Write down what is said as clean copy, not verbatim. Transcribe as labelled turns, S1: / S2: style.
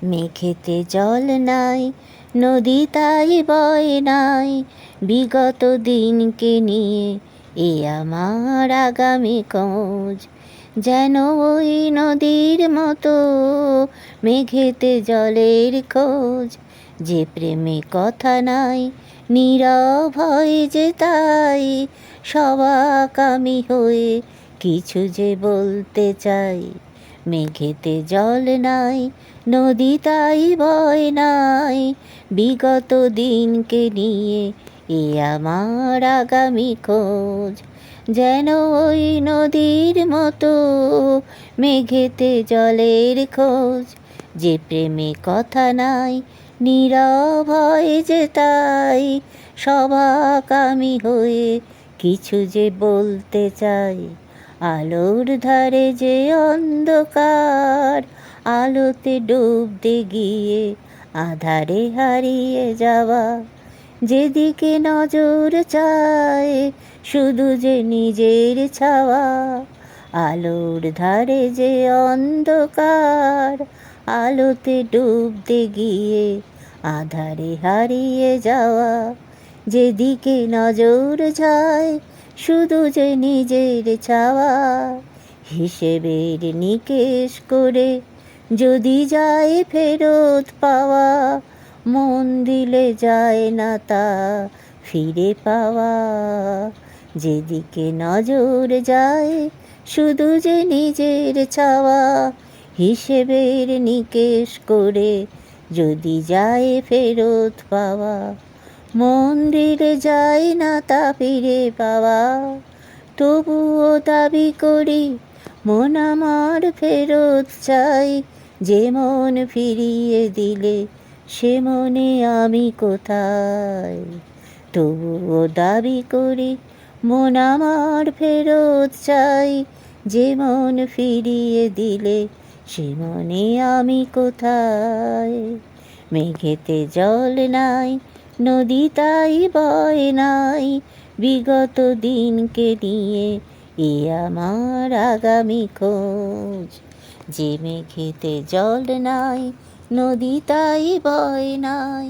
S1: মেঘেতে জল নাই, নদী তাই বয় নাই, বিগত দিনকে নিয়ে এ আমার আগামী খোঁজ। যেন ওই নদীর মতো মেঘেতে জলের খোঁজ, যে প্রেমে কথা নাই নীরব হয় যে তাই সবাক আমি হয়ে কিছু যে বলতে চাই। মেঘেতে জল নাই, নদী তাই বয় নাই, বিগত দিনকে নিয়ে এ আমার আগামী খোঁজ। যেন ওই নদীর মতো মেঘেতে জলের খোঁজ, যে প্রেমে কথা নাই নীরব হয় যে তাই সবাক আমি হয়ে কিছু যে বলতে চাই। আলোর ধারে যে অন্ধকার, আলোতে ডুবতে গিয়ে আধারে হারিয়ে যাওয়া, যেদিকে নজর চায় শুধু যে নিজের ছাওয়া। আলোর ধারে যে অন্ধকার, আলোতে ডুবতে গিয়ে আধারে হারিয়ে যাওয়া, যেদিকে নজর যায় শুধু যে নিজের ছাওয়া। হিসেবের নিকেশ করে যদি যায় ফেরত পাওয়া, মন দিলে যায় না তা ফিরে পাওয়া। যেদিকে নজর যায় শুধু যে নিজের ছাওয়া, হিসেবের নিকেশ করে যদি যায় ফেরত পাওয়া, মন দিলে যায় না তা ফিরে পাওয়া। তবুও দাবি করি মন আমার ফেরত চাই, যে মন ফিরিয়ে দিলে সে মনে আমি কোথায়। তবুও দাবি করি মন আমার ফেরত চাই, যে মন ফিরিয়ে দিলে সে মনে আমি কোথায়। মেঘেতে জল নাই, নদী তাই বয় নাই, বিগত দিনকে নিয়ে এ আমার আগামী খোঁজ। যে মেঘেতে জল নাই, নদী তাই বয় নাই।